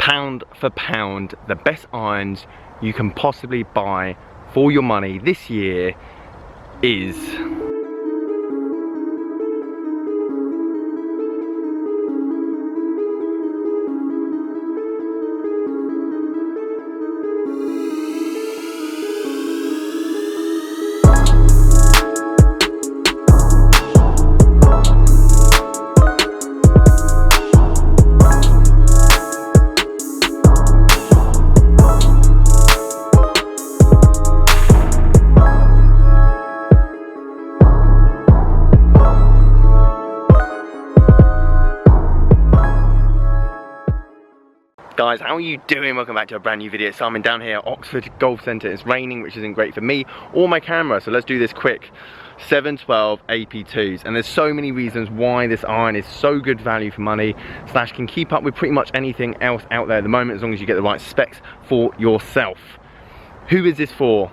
pound for pound, the best irons you can possibly buy for your money this year is Guys, how are you doing? Welcome back to a brand new video. So I'm down here at Oxford Golf Centre. It's raining, which isn't great for me or my camera, so let's do this quick. 712 AP2s, and there's so many reasons why this iron is so good value for money slash can keep up with pretty much anything else out there at the moment, as long as you get the right specs for yourself. Who is this for?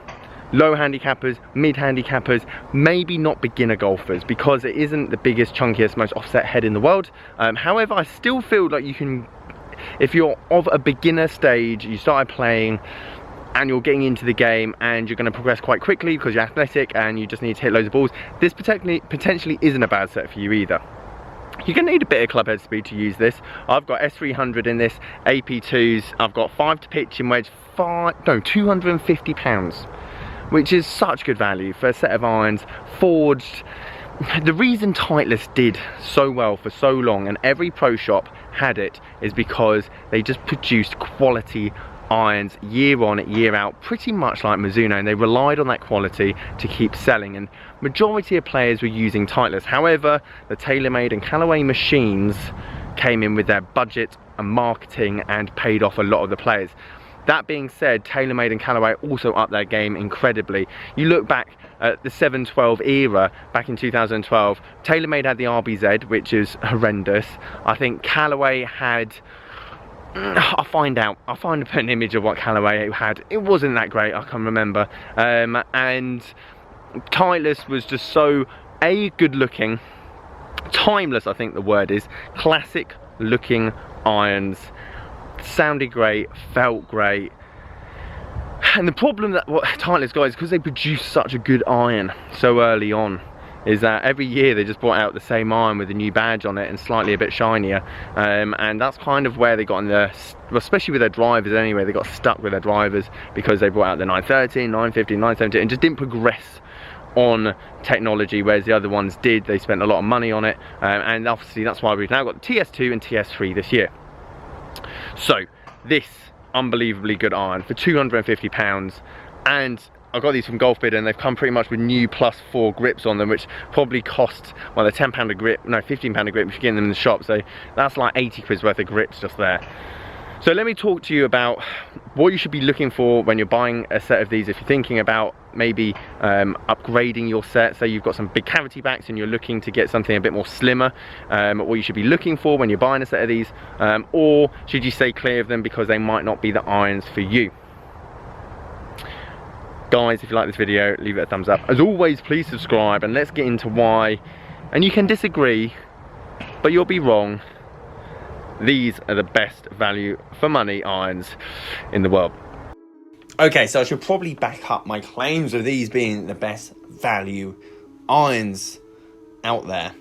Low handicappers, mid handicappers, maybe not beginner golfers, because it isn't the biggest, chunkiest, most offset head in the world. However, I still feel like you can, if you're of a beginner stage, you started playing and you're getting into the game and you're going to progress quite quickly because you're athletic and you just need to hit loads of balls, this potentially isn't a bad set for you either. You're going to need a bit of club head speed to use this. I've got S300 in this, AP2s, I've got 5 to pitch in wedge, 250 pounds, which is such good value for a set of irons, forged. The reason Titleist did so well for so long, and every pro shop had it, is because they just produced quality irons year on, year out, pretty much like Mizuno, and they relied on that quality to keep selling, and majority of players were using Titleist. However, the TaylorMade and Callaway machines came in with their budget and marketing and paid off a lot of the players. That being said, TaylorMade and Callaway also upped their game incredibly. You look back at the 712 era, back in 2012, TaylorMade had the RBZ, which is horrendous. I think Callaway had, I'll find an image of what Callaway had. It wasn't that great, I can remember. And Titleist was just so, good looking, timeless I think the word is, classic looking irons. Sounded great, felt great. And the problem that what Titleist got is because they produce such a good iron so early on, is that every year they just brought out the same iron with a new badge on it and slightly a bit shinier, and that's kind of where they got in the, especially with their drivers anyway, they got stuck with their drivers because they brought out the 913, 950, 970 and just didn't progress on technology, whereas the other ones did. They spent a lot of money on it, and obviously that's why we've now got the TS2 and TS3 this year. So this unbelievably good iron for 250 pounds, and I got these from Golf Bidder and they've come pretty much with new +4 grips on them, which probably cost, well, they're £10 a grip, no, £15 a grip if you get them in the shop, so that's like 80 quid worth of grips just there. So let me talk to you about what you should be looking for when you're buying a set of these. If you're thinking about maybe upgrading your set, say you've got some big cavity backs and you're looking to get something a bit more slimmer, what you should be looking for when you're buying a set of these, or should you stay clear of them because they might not be the irons for you. Guys, if you like this video, leave it a thumbs up. As always, please subscribe, and let's get into why, and you can disagree, but you'll be wrong, these are the best value for money irons in the world. Okay, so I should probably back up my claims of these being the best value irons out there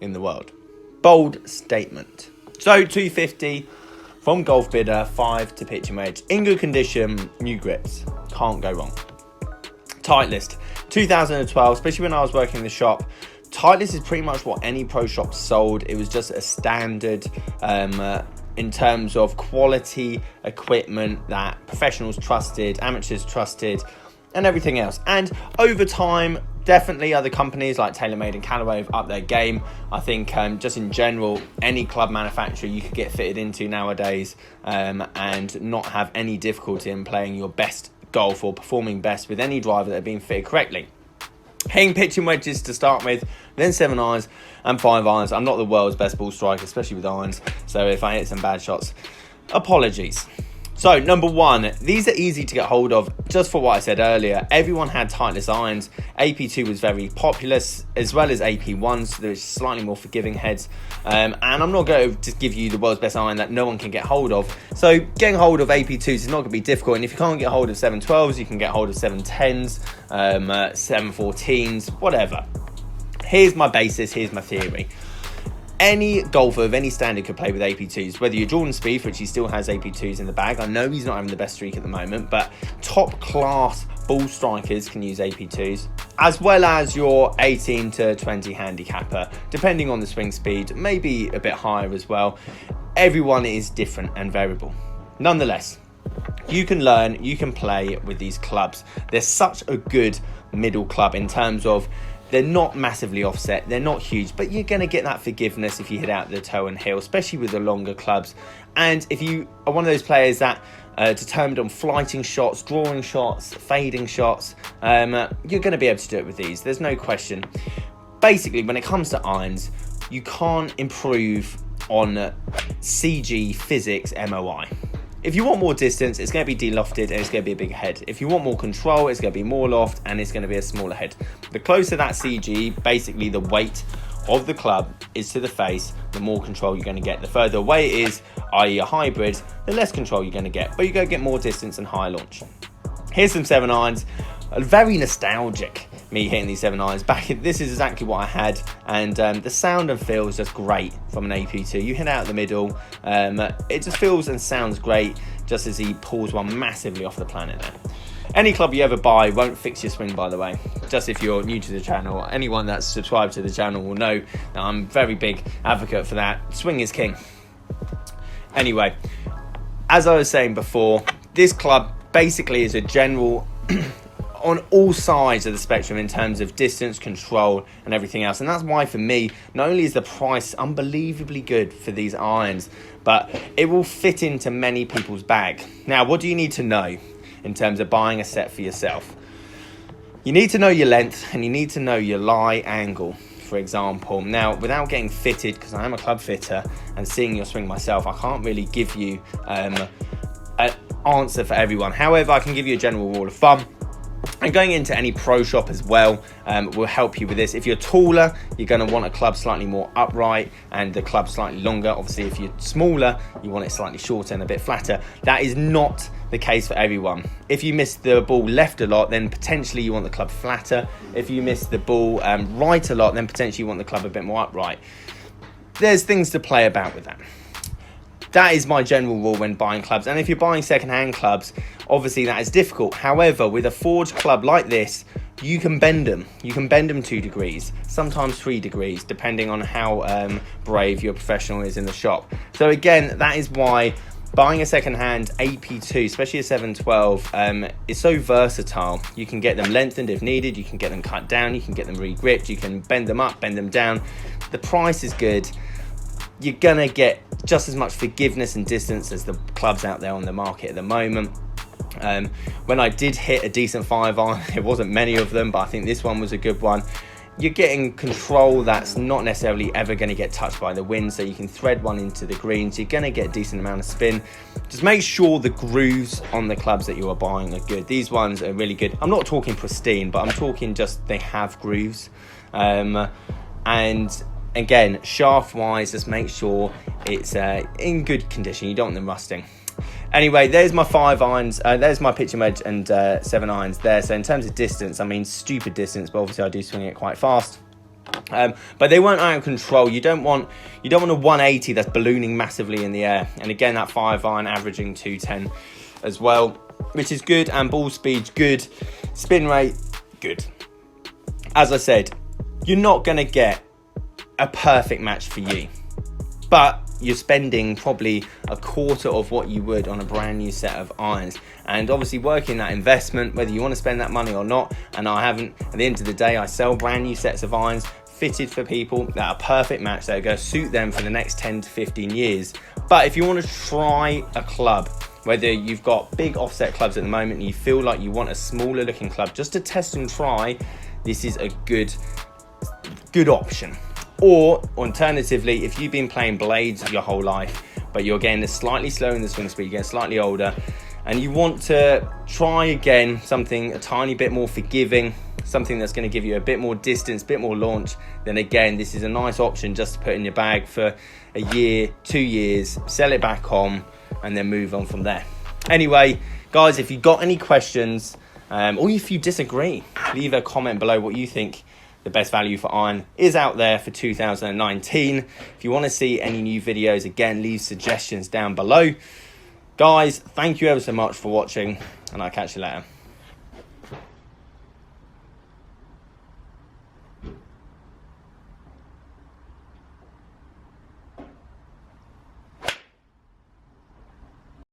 in the world. Bold statement. So 250 from Golf Bidder, 5 to pitch and wedge, in good condition, new grips, can't go wrong. Titleist 2012, especially when I was working in the shop, Titleist is pretty much what any pro shop sold. It was just a standard in terms of quality equipment that professionals trusted, amateurs trusted, and everything else. And over time, definitely other companies like TaylorMade and Callaway have upped their game. I think just in general, any club manufacturer you could get fitted into nowadays and not have any difficulty in playing your best golf or performing best with any driver that are being fitted correctly. Hitting pitching wedges to start with, then 7 irons and 5 irons. I'm not the world's best ball striker, especially with irons, so if I hit some bad shots, apologies. So number one, these are easy to get hold of just for what I said earlier. Everyone had tightless irons. AP2 was very popular, as well as AP1, so there's slightly more forgiving heads. And I'm not going to just give you the world's best iron that no one can get hold of. So getting hold of AP2s is not going to be difficult. And if you can't get hold of 712s, you can get hold of 710s, 714s, whatever. Here's my basis, here's my theory. Any golfer of any standard could play with AP2s, whether you're Jordan Spieth, which he still has AP2s in the bag. I know he's not having the best streak at the moment, but top class ball strikers can use AP2s, as well as your 18 to 20 handicapper, depending on the swing speed, maybe a bit higher as well. Everyone is different and variable. Nonetheless, you can learn, you can play with these clubs. They're such a good middle club in terms of they're not massively offset, they're not huge, but you're going to get that forgiveness if you hit out the toe and heel, especially with the longer clubs. And if you are one of those players that are determined on flighting shots, drawing shots, fading shots, you're going to be able to do it with these. There's no question. Basically, when it comes to irons, you can't improve on CG, physics, MOI. If you want more distance, it's going to be de-lofted and it's going to be a bigger head. If you want more control, it's going to be more loft and it's going to be a smaller head. The closer that CG, basically the weight of the club, is to the face, the more control you're going to get. The further away it is, i.e. a hybrid, the less control you're going to get. But you're going to get more distance and higher launch. Here's some 7 irons. Very nostalgic, me hitting these 7 irons back. This is exactly what I had, and the sound and feel is just great from an AP2. You hit out the middle, it just feels and sounds great, just as he pulls one massively off the planet there. Any club you ever buy won't fix your swing, by the way. Just if you're new to the channel, anyone that's subscribed to the channel will know that I'm a very big advocate for that. Swing is king. Anyway, as I was saying before, this club basically is a general on all sides of the spectrum in terms of distance, control and everything else. And that's why for me, not only is the price unbelievably good for these irons, but it will fit into many people's bag. Now, what do you need to know in terms of buying a set for yourself? You need to know your length and you need to know your lie angle, for example. Now, without getting fitted, because I am a club fitter and seeing your swing myself, I can't really give you an answer for everyone. However, I can give you a general rule of thumb. And going into any pro shop as well will help you with this. If you're taller, you're going to want a club slightly more upright and the club slightly longer. Obviously, if you're smaller, you want it slightly shorter and a bit flatter. That is not the case for everyone. If you miss the ball left a lot, then potentially you want the club flatter. If you miss the ball right a lot, then potentially you want the club a bit more upright. There's things to play about with that. That is my general rule when buying clubs. And if you're buying second-hand clubs, obviously that is difficult. However, with a forged club like this, you can bend them. You can bend them 2 degrees, sometimes 3 degrees, depending on how brave your professional is in the shop. So again, that is why buying a second-hand AP2, especially a 712, is so versatile. You can get them lengthened if needed, you can get them cut down, you can get them re-gripped, you can bend them up, bend them down. The price is good. You're gonna get just as much forgiveness and distance as the clubs out there on the market at the moment. When I did hit a decent 5 iron, it wasn't many of them, but I think this one was a good one. You're getting control that's not necessarily ever going to get touched by the wind, so you can thread one into the greens. You're going to get a decent amount of spin. Just make sure the grooves on the clubs that you are buying are good. These ones are really good. I'm not talking pristine, but I'm talking just they have grooves. And again, shaft wise, just make sure it's in good condition. You don't want them rusting. Anyway, there's my 5 irons, there's my pitching wedge and 7 irons there. So in terms of distance, I mean stupid distance, but obviously I do swing it quite fast. But they weren't out of control. You don't want a 180 that's ballooning massively in the air. And again, that 5 iron averaging 210 as well, which is good. And ball speed's good, spin rate good. As I said, you're not going to get a perfect match for you, but you're spending probably a quarter of what you would on a brand new set of irons. And obviously working that investment, whether you want to spend that money or not, and I haven't, at the end of the day, I sell brand new sets of irons fitted for people that are a perfect match, that are going to suit them for the next 10 to 15 years. But if you want to try a club, whether you've got big offset clubs at the moment and you feel like you want a smaller looking club just to test and try, this is a good option. Or alternatively, if you've been playing blades your whole life, but you're getting slightly slower in the swing speed, you're getting slightly older, and you want to try again something a tiny bit more forgiving, something that's going to give you a bit more distance, a bit more launch, then again, this is a nice option just to put in your bag for a year, 2 years, sell it back on, and then move on from there. Anyway, guys, if you've got any questions, or if you disagree, leave a comment below what you think the best value for iron is out there for 2019. If you want to see any new videos, again, leave suggestions down below. Guys, thank you ever so much for watching, and I'll catch you later.